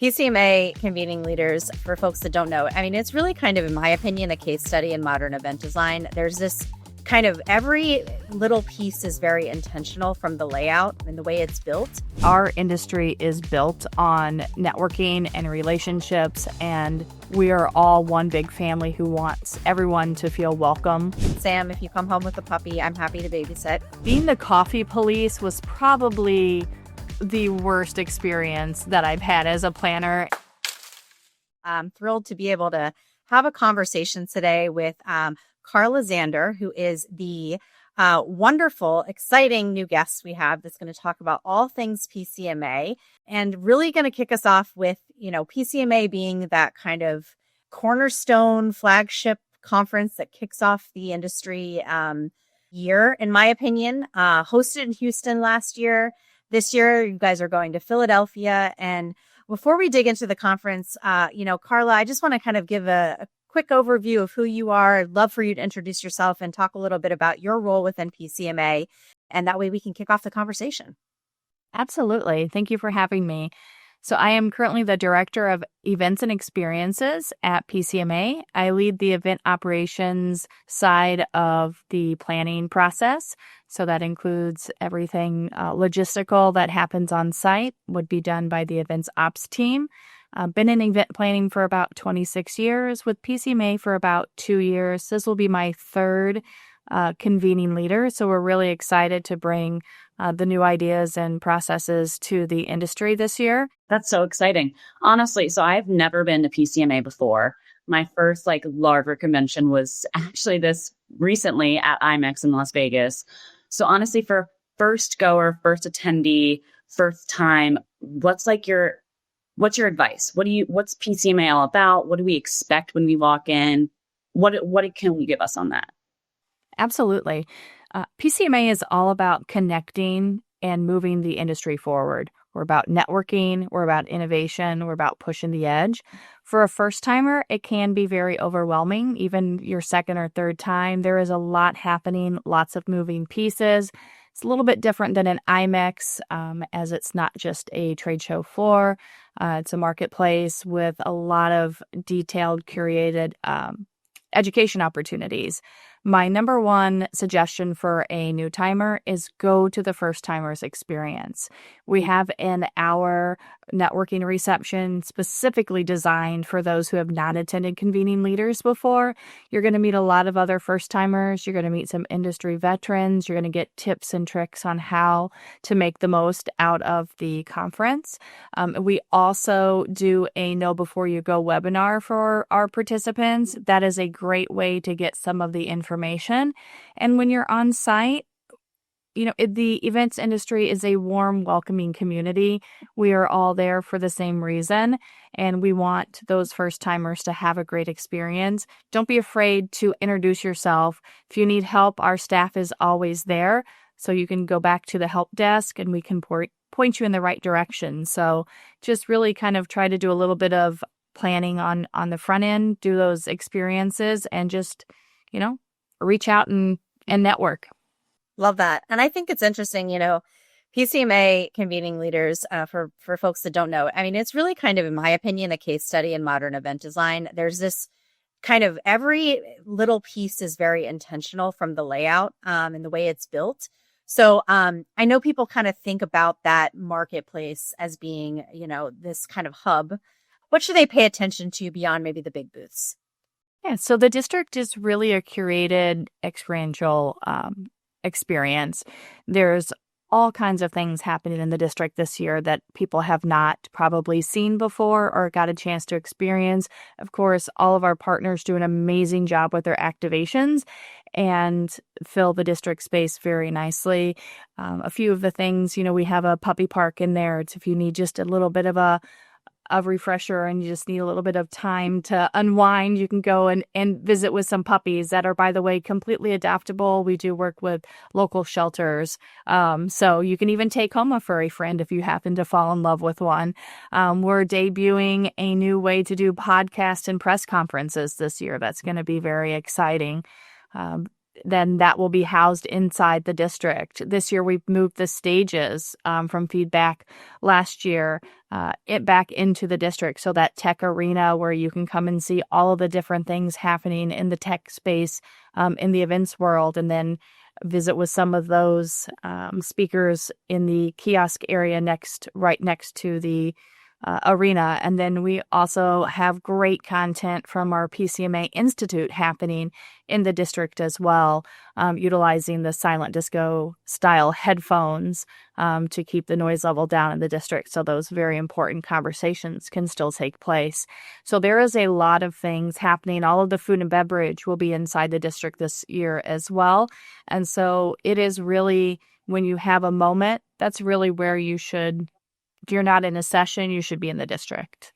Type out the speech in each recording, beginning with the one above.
PCMA Convening Leaders, for folks that don't know, I mean, it's really kind of, in my opinion, a case study in modern event design. There's this kind of every little piece is very intentional from the layout and the way it's built. Our industry is built on networking and relationships, and we are all one big family who wants everyone to feel welcome. Sam, if you come home with a puppy, I'm happy to babysit. Being the coffee police was probably the worst experience that I've had as a planner. I'm thrilled to be able to have a conversation today with Karla-Jean Zander, who is the wonderful, exciting new guest we have that's going to talk about all things PCMA and really going to kick us off with, PCMA being that kind of cornerstone flagship conference that kicks off the industry year, in my opinion, hosted in Houston last year. This year, you guys are going to Philadelphia. And before we dig into the conference, Karla, I just want to kind of give a quick overview of who you are. I'd love for you to introduce yourself and talk a little bit about your role within PCMA. And that way we can kick off the conversation. Absolutely. Thank you for having me. So I am currently the Director of Events and Experiences at PCMA. I lead the event operations side of the planning process. So that includes everything logistical that happens on site would be done by the events ops team. Been in event planning for about 26 years, with PCMA for about 2 years. This will be my third convening leader. So we're really excited to bring the new ideas and processes to the industry this year. That's so exciting. Honestly, so I've never been to PCMA before. My first larger convention was actually this recently at IMEX in Las Vegas. So honestly, for first goer, first attendee, first time, what's your advice? What's PCMA all about? What do we expect when we walk in? What can you give us on that? Absolutely. PCMA is all about connecting and moving the industry forward. We're about networking. We're about innovation. We're about pushing the edge. For a first timer, it can be very overwhelming. Even your second or third time, there is a lot happening, lots of moving pieces. It's a little bit different than an IMEX, as it's not just a trade show floor. It's a marketplace with a lot of detailed, curated education opportunities. My number one suggestion for a new timer is go to the first timer's experience. We have an hour networking reception specifically designed for those who have not attended Convening Leaders before. You're going to meet a lot of other first timers. You're going to meet some industry veterans. You're going to get tips and tricks on how to make the most out of the conference. We also do a Know Before You Go webinar for our participants. That is a great way to get some of the information. And when you're on site, the events industry is a warm, welcoming community. We are all there for the same reason, and we want those first-timers to have a great experience. Don't be afraid to introduce yourself. If you need help, our staff is always there, so you can go back to the help desk, and we can point you in the right direction. So just really kind of try to do a little bit of planning on the front end, do those experiences, and just, reach out and network. Love that. And I think it's interesting, PCMA Convening Leaders, for folks that don't know, I mean, it's really kind of, in my opinion, a case study in modern event design. There's this kind of every little piece is very intentional from the layout and the way it's built. So I know people kind of think about that marketplace as being, this kind of hub. What should they pay attention to beyond maybe the big booths? Yeah, so the district is really a curated experiential experience. There's all kinds of things happening in the district this year that people have not probably seen before or got a chance to experience. Of course, all of our partners do an amazing job with their activations and fill the district space very nicely. A few of the things, we have a puppy park in there. It's if you need just a little bit of a refresher and you just need a little bit of time to unwind, you can go and visit with some puppies that are, by the way, completely adoptable. We do work with local shelters. So you can even take home a furry friend if you happen to fall in love with one. We're debuting a new way to do podcast and press conferences this year. That's going to be very exciting. then that will be housed inside the district. This year, we've moved the stages from feedback last year it back into the district. So that tech arena where you can come and see all of the different things happening in the tech space, in the events world, and then visit with some of those speakers in the kiosk area right next to the arena. And then we also have great content from our PCMA Institute happening in the district as well, utilizing the silent disco style headphones to keep the noise level down in the district. So those very important conversations can still take place. So there is a lot of things happening. All of the food and beverage will be inside the district this year as well. And so it is really, when you have a moment, that's really where you should. If you're not in a session, you should be in the district.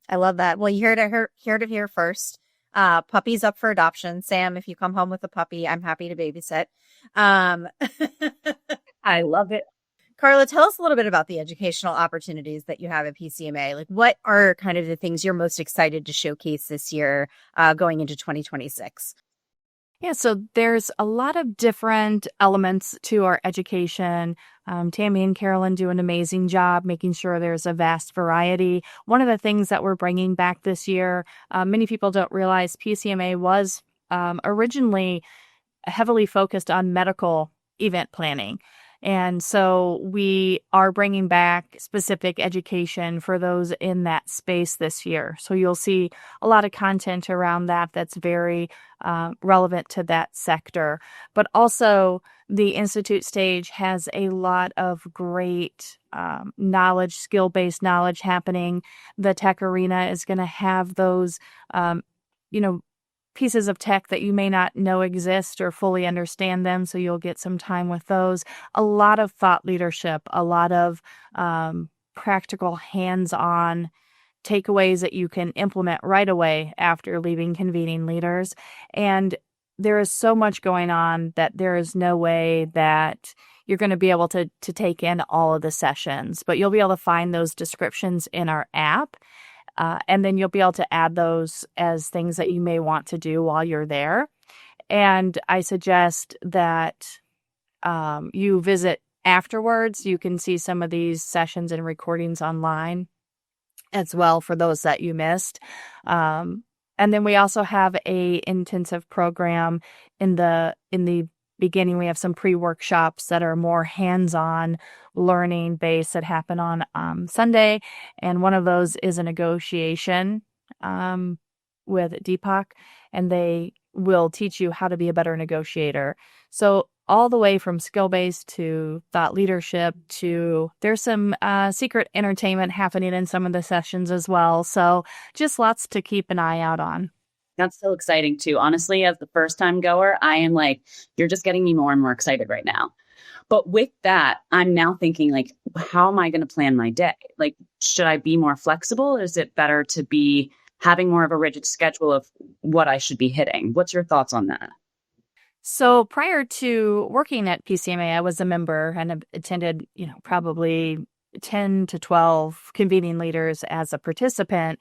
I love that. Well, you heard it here first. Puppies up for adoption. Sam, if you come home with a puppy, I'm happy to babysit. I love it. Carla, tell us a little bit about the educational opportunities that you have at PCMA. Like, what are kind of the things you're most excited to showcase this year going into 2026? Yeah, so there's a lot of different elements to our education. Tammy and Carolyn do an amazing job making sure there's a vast variety. One of the things that we're bringing back this year, many people don't realize PCMA was originally heavily focused on medical event planning. And so we are bringing back specific education for those in that space this year. So you'll see a lot of content around that that's very relevant to that sector. But also the Institute stage has a lot of great knowledge, skill-based knowledge happening. The tech arena is going to have those, pieces of tech that you may not know exist or fully understand them. So you'll get some time with those. A lot of thought leadership, a lot of practical hands-on takeaways that you can implement right away after leaving Convening Leaders. And there is so much going on that there is no way that you're going to be able to take in all of the sessions, but you'll be able to find those descriptions in our app. And then you'll be able to add those as things that you may want to do while you're there. And I suggest that you visit afterwards. You can see some of these sessions and recordings online as well for those that you missed. And then we also have a intensive program in the beginning. We have some pre-workshops that are more hands-on learning based that happen on Sunday. And one of those is a negotiation with Deepak, and they will teach you how to be a better negotiator. So all the way from skill-based to thought leadership to there's some secret entertainment happening in some of the sessions as well. So just lots to keep an eye out on. That's so exciting too. Honestly, as the first time goer, I am like, you're just getting me more and more excited right now. But with that, I'm now thinking like, how am I going to plan my day? Like, should I be more flexible? Or is it better to be having more of a rigid schedule of what I should be hitting? What's your thoughts on that? So prior to working at PCMA, I was a member and have attended, probably 10 to 12 convening leaders as a participant.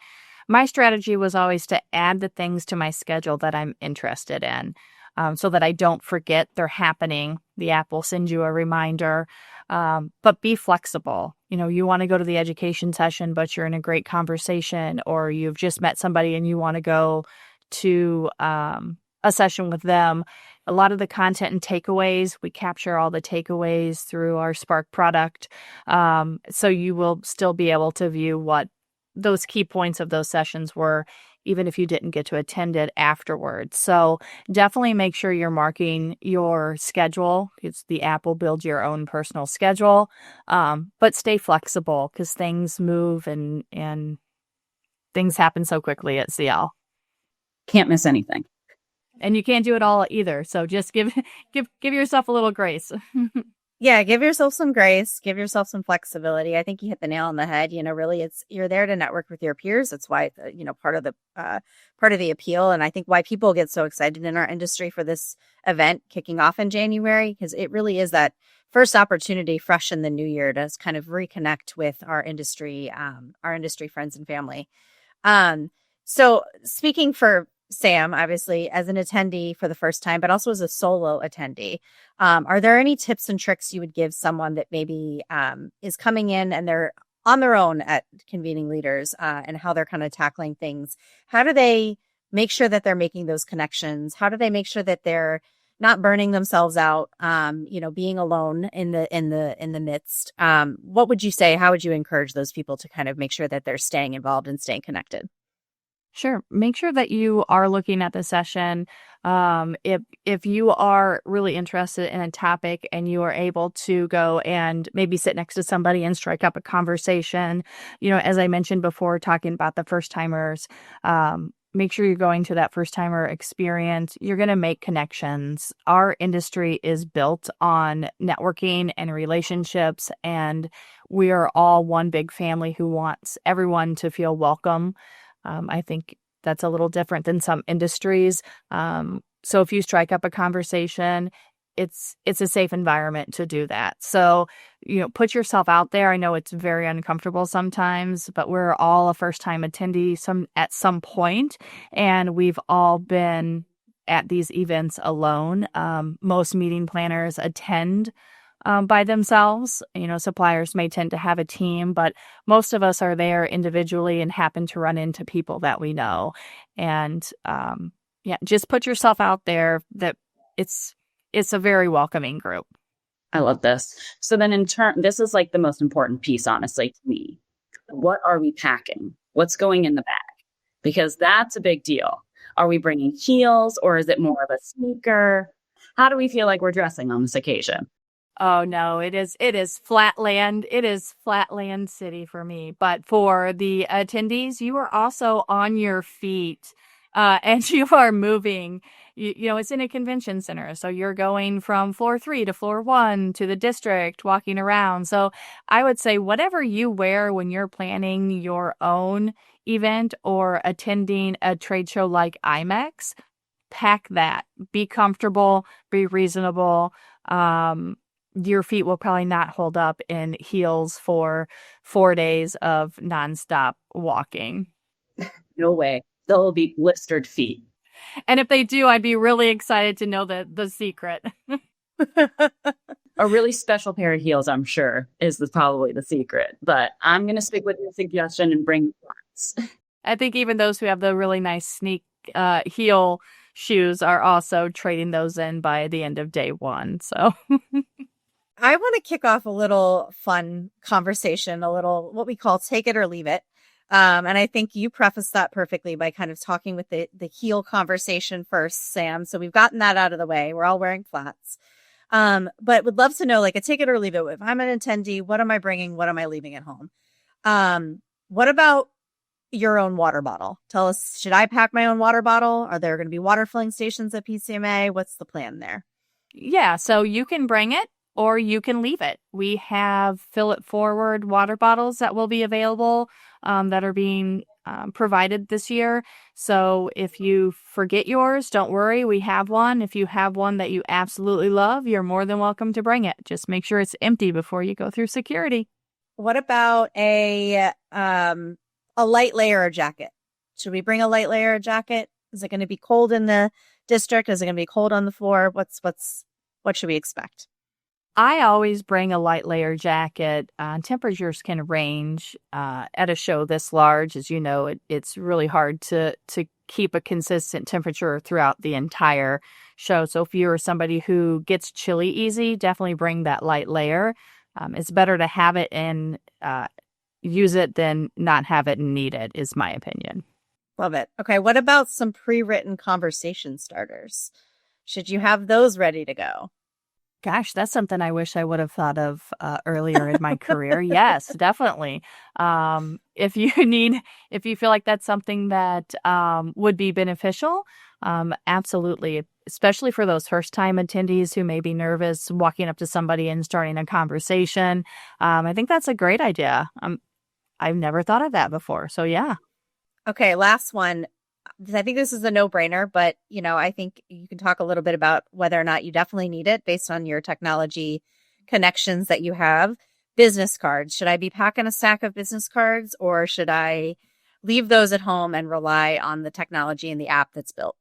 My strategy was always to add the things to my schedule that I'm interested in so that I don't forget they're happening. The app will send you a reminder, but be flexible. You want to go to the education session, but you're in a great conversation, or you've just met somebody and you want to go to a session with them. A lot of the content and takeaways, we capture all the takeaways through our Spark product. So you will still be able to view what those key points of those sessions were, even if you didn't get to attend it afterwards. So definitely make sure you're marking your schedule. The app will build your own personal schedule, but stay flexible because things move and things happen so quickly at CL. Can't miss anything. And you can't do it all either. So just give yourself a little grace. Yeah, give yourself some grace, give yourself some flexibility. I think you hit the nail on the head. Really, you're there to network with your peers. That's why, part of the appeal. And I think why people get so excited in our industry for this event kicking off in January, because it really is that first opportunity fresh in the new year to kind of reconnect with our industry friends and family. So speaking for Sam, obviously, as an attendee for the first time, but also as a solo attendee, are there any tips and tricks you would give someone that maybe is coming in and they're on their own at Convening Leaders and how they're kind of tackling things? How do they make sure that they're making those connections? How do they make sure that they're not burning themselves out, being alone in the midst? What would you say? How would you encourage those people to kind of make sure that they're staying involved and staying connected? Sure. Make sure that you are looking at the session. If you are really interested in a topic and you are able to go and maybe sit next to somebody and strike up a conversation, as I mentioned before, talking about the first timers, make sure you're going to that first timer experience. You're going to make connections. Our industry is built on networking and relationships, and we are all one big family who wants everyone to feel welcome. I think that's a little different than some industries. So if you strike up a conversation, it's a safe environment to do that. So, put yourself out there. I know it's very uncomfortable sometimes, but we're all a first-time attendee at some point, and we've all been at these events alone. Most meeting planners attend by themselves. Suppliers may tend to have a team, but most of us are there individually and happen to run into people that we know. And just put yourself out there. That it's a very welcoming group. I love this. So then this is like the most important piece, honestly, to me. What are we packing? What's going in the bag? Because that's a big deal. Are we bringing heels, or is it more of a sneaker? How do we feel like we're dressing on this occasion? Oh no, it is flatland. It is flatland city for me. But for the attendees, you are also on your feet, and you are moving. It's in a convention center, so you're going from floor 3 to floor 1 to the district, walking around. So I would say whatever you wear when you're planning your own event or attending a trade show like IMEX, pack that. Be comfortable. Be reasonable. Your feet will probably not hold up in heels for 4 days of nonstop walking. No way. They'll be blistered feet. And if they do, I'd be really excited to know the secret. A really special pair of heels, I'm sure, is probably the secret. But I'm going to stick with your suggestion and bring flats. I think even those who have the really nice sneak heel shoes are also trading those in by the end of day 1. So I want to kick off a little fun conversation, a little what we call take it or leave it. And I think you prefaced that perfectly by kind of talking with the heel conversation first, Sam. So we've gotten that out of the way. We're all wearing flats. But would love to know, like, a take it or leave it. If I'm an attendee, what am I bringing? What am I leaving at home? What about your own water bottle? Tell us, should I pack my own water bottle? Are there going to be water filling stations at PCMA? What's the plan there? Yeah, so you can bring it or you can leave it. We have fill it forward water bottles that will be available that are being provided this year. So if you forget yours, don't worry, we have one. If you have one that you absolutely love, you're more than welcome to bring it. Just make sure it's empty before you go through security. What about a light layer jacket? Should we bring a light layer jacket? Is it going to be cold in the district? Is it going to be cold on the floor? What should we expect? I always bring a light layer jacket. Temperatures can range at a show this large. As you know, it's really hard to keep a consistent temperature throughout the entire show. So if you're somebody who gets chilly easy, definitely bring that light layer. It's better to have it and use it than not have it and need it, is my opinion. Love it. Okay, what about some pre-written conversation starters? Should you have those ready to go? Gosh, that's something I wish I would have thought of earlier in my career. Yes, definitely. If you feel like that's something that would be beneficial, absolutely. Especially for those first-time attendees who may be nervous walking up to somebody and starting a conversation. I think that's a great idea. I've never thought of that before. So yeah. Okay, last one. I think this is a no-brainer, but, I think you can talk a little bit about whether or not you definitely need it based on your technology connections that you have. Business cards. Should I be packing a stack of business cards, or should I leave those at home and rely on the technology and the app that's built?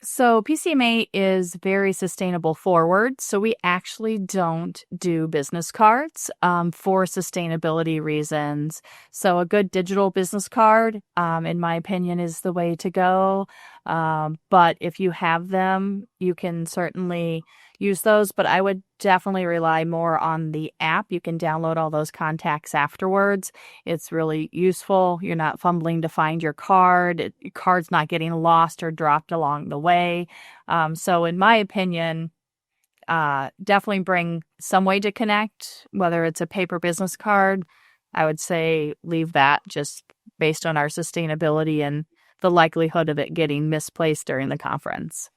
So PCMA is very sustainable forward. So we actually don't do business cards for sustainability reasons. So a good digital business card, in my opinion, is the way to go. But if you have them, you can certainly use those. But I would definitely rely more on the app. You can download all those contacts afterwards. It's really useful. You're not fumbling to find your card. Your card's not getting lost or dropped along the way. So in my opinion, definitely bring some way to connect, whether it's a paper business card. I would say leave that just based on our sustainability and the likelihood of it getting misplaced during the conference.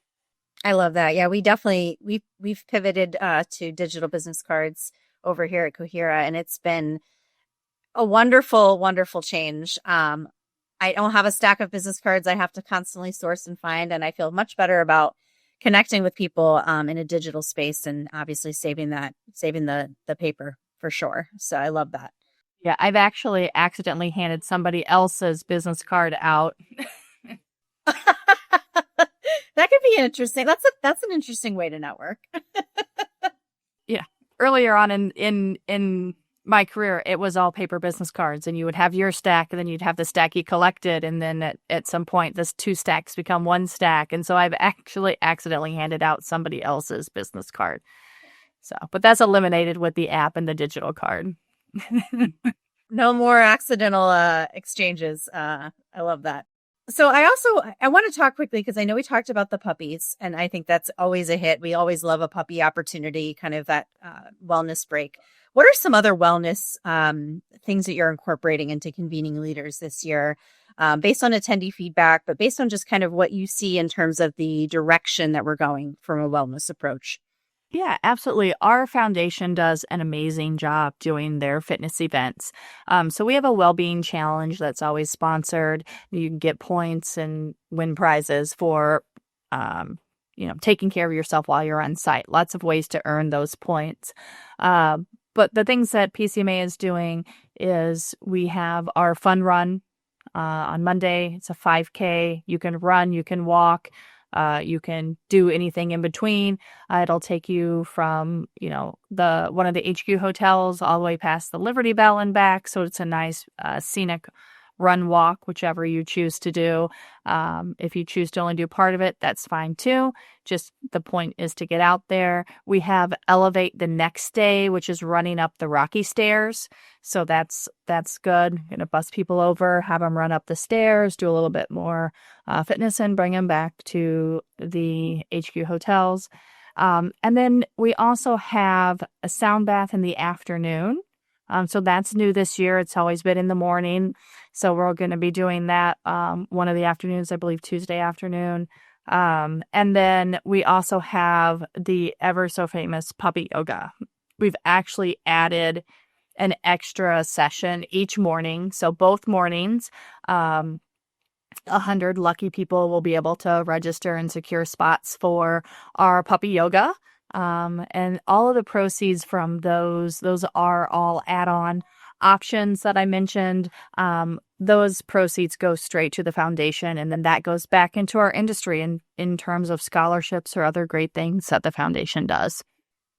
I love that. Yeah, we've pivoted to digital business cards over here at Cohera, and it's been a wonderful, wonderful change. I don't have a stack of business cards I have to constantly source and find, and I feel much better about connecting with people in a digital space, and obviously saving the paper for sure. So I love that. Yeah, I've actually accidentally handed somebody else's business card out. That could be interesting. That's an interesting way to network. Yeah. Earlier on in my career, it was all paper business cards, and you would have your stack, and then you'd have the stack you collected, and then at some point, this 2 stacks become 1 stack. And so I've actually accidentally handed out somebody else's business card. So, but that's eliminated with the app and the digital card. No more accidental exchanges. I love that. So I want to talk quickly because I know we talked about the puppies, and I think that's always a hit. We always love a puppy opportunity, kind of that wellness break. What are some other wellness things that you're incorporating into Convening Leaders this year, based on attendee feedback, but based on just kind of what you see in terms of the direction that we're going from a wellness approach? Yeah, absolutely. Our foundation does an amazing job doing their fitness events. So we have a well-being challenge that's always sponsored. You can get points and win prizes for, taking care of yourself while you're on site. Lots of ways to earn those points. But the things that PCMA is doing is we have our fun run on Monday. It's a 5K. You can run, you can walk. You can do anything in between. It'll take you from, one of the HQ hotels all the way past the Liberty Bell and back. So it's a nice scenic run walk, whichever you choose to do. If you choose to only do part of it, that's fine too. Just the point is to get out there. We have Elevate the next day, which is running up the rocky stairs. So that's good. Going to bus people over, have them run up the stairs, do a little bit more fitness, and bring them back to the HQ hotels. And then we also have a sound bath in the afternoon. So that's new this year. It's always been in the morning. So we're going to be doing that one of the afternoons, I believe Tuesday afternoon. And then we also have the ever so famous puppy yoga. We've actually added an extra session each morning. So both mornings, 100 lucky people will be able to register and secure spots for our puppy yoga. And all of the proceeds from those are all add-on options that I mentioned. Those proceeds go straight to the foundation, and then that goes back into our industry in terms of scholarships or other great things that the foundation does.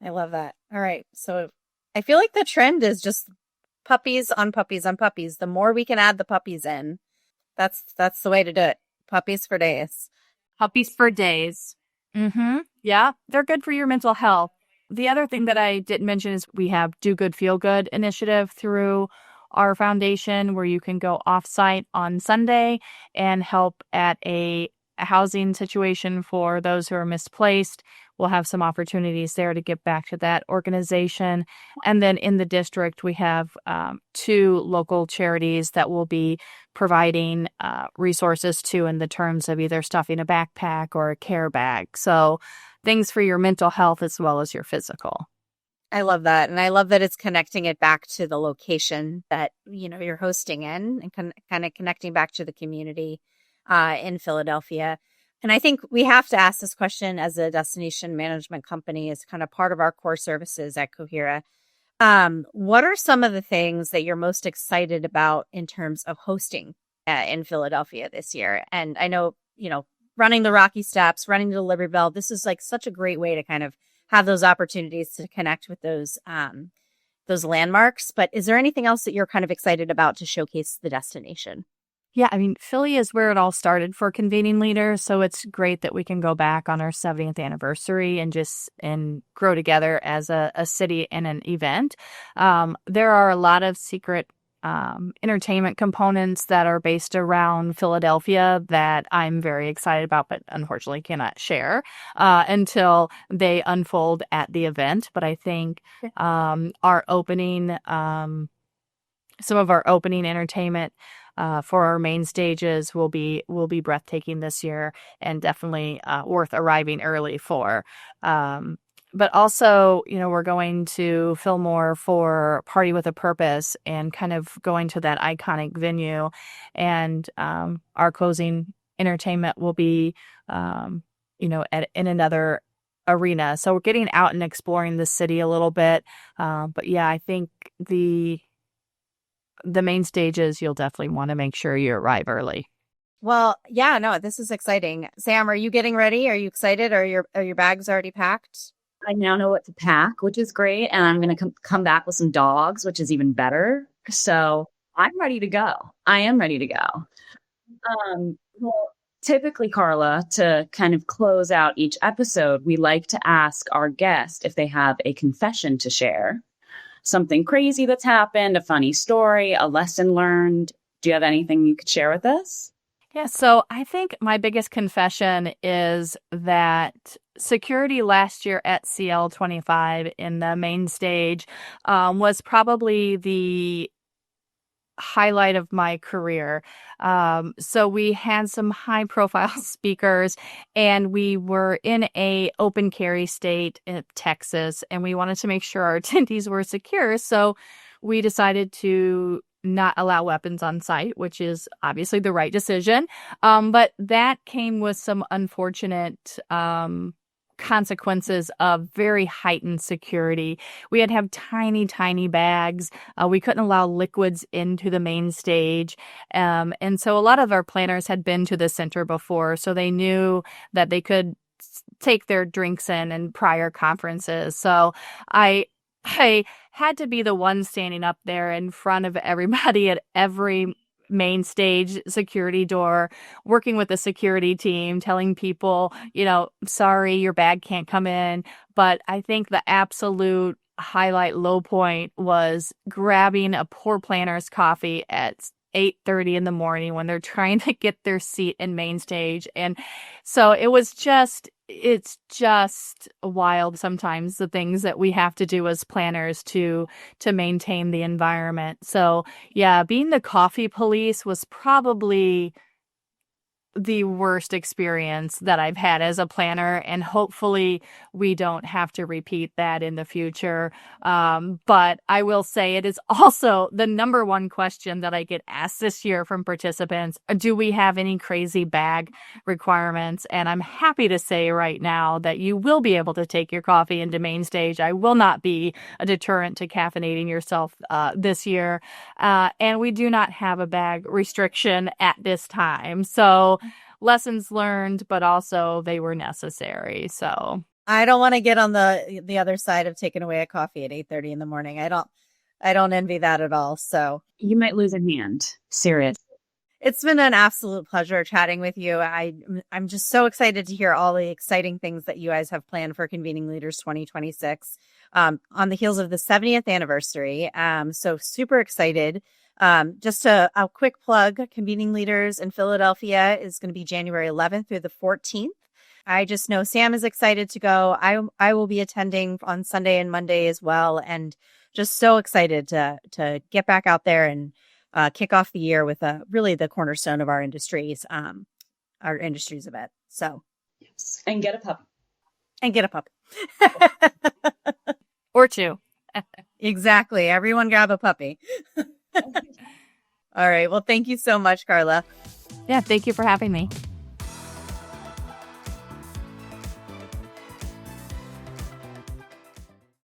I love that. All right. So I feel like the trend is just puppies on puppies on puppies. The more we can add the puppies in, that's the way to do it. Puppies for days. Puppies for days. Mm-hmm. Yeah, they're good for your mental health. The other thing that I didn't mention is we have Do Good, Feel Good initiative through our foundation, where you can go off-site on Sunday and help at a housing situation for those who are misplaced. We'll have some opportunities there to get back to that organization. And then in the district, we have 2 local charities that will be providing resources to in the terms of either stuffing a backpack or a care bag. So things for your mental health as well as your physical. I love that. And I love that it's connecting it back to the location that, you're hosting in, and kind of connecting back to the community in Philadelphia. And I think we have to ask this question as a destination management company, as kind of part of our core services at Cohera. What are some of the things that you're most excited about in terms of hosting in Philadelphia this year. And I know, running the Rocky Steps, running the Liberty Bell, this is like such a great way to kind of have those opportunities to connect with those landmarks. But is there anything else that you're kind of excited about to showcase the destination? Yeah, I mean, Philly is where it all started for Convening Leaders, so it's great that we can go back on our 70th anniversary and grow together as a city and an event. There are a lot of secret entertainment components that are based around Philadelphia that I'm very excited about, but unfortunately cannot share until they unfold at the event. But I think our opening, some of our opening entertainment for our main stages will be breathtaking this year, and definitely worth arriving early for. But also, we're going to Fillmore for Party with a Purpose and kind of going to that iconic venue. And our closing entertainment will be, in another arena. So we're getting out and exploring the city a little bit. But yeah, I think the main stages, you'll definitely want to make sure you arrive early. Well, yeah, no, this is exciting. Sam, are you getting ready? Are you excited? Are your bags already packed? I now know what to pack, which is great. And I'm going to come back with some dogs, which is even better. So I'm ready to go. I am ready to go. Well, typically, Carla, to kind of close out each episode, we like to ask our guest if they have a confession to share. Something crazy that's happened, a funny story, a lesson learned. Do you have anything you could share with us? Yeah, so I think my biggest confession is that security last year at CL25 in the main stage was probably the highlight of my career. So we had some high profile speakers, and we were in a open carry state in Texas, and we wanted to make sure our attendees were secure. So we decided to not allow weapons on site, which is obviously the right decision. But that came with some unfortunate consequences of very heightened security. We had to have tiny, tiny bags. We couldn't allow liquids into the main stage. And so a lot of our planners had been to the center before, so they knew that they could take their drinks in prior conferences. So I had to be the one standing up there in front of everybody at every main stage security door, working with the security team, telling people, sorry, your bag can't come in. But I think the absolute highlight low point was grabbing a poor planner's coffee at 8:30 in the morning when they're trying to get their seat in main stage. And so it's just wild sometimes, the things that we have to do as planners to maintain the environment. So yeah, being the coffee police was probably the worst experience that I've had as a planner, and hopefully we don't have to repeat that in the future. But I will say it is also the number one question that I get asked this year from participants. Do we have any crazy bag requirements? And I'm happy to say right now that you will be able to take your coffee into main stage. I will not be a deterrent to caffeinating yourself this year. And we do not have a bag restriction at this time. So lessons learned, but also they were necessary. So I don't want to get on the other side of taking away a coffee at 8:30 in the morning. I don't envy that at all. So you might lose a hand. Serious. It's been an absolute pleasure chatting with you. I'm just so excited to hear all the exciting things that you guys have planned for Convening Leaders 2026 on the heels of the 70th anniversary. So super excited. Just a quick plug, Convening Leaders in Philadelphia is going to be January 11th through the 14th. I just know Sam is excited to go. I will be attending on Sunday and Monday as well, and just so excited to get back out there and kick off the year with really the cornerstone of our industries event. So, yes. And get a puppy. Or two. Exactly. Everyone grab a puppy. All right. Well, thank you so much, Carla. Yeah, thank you for having me.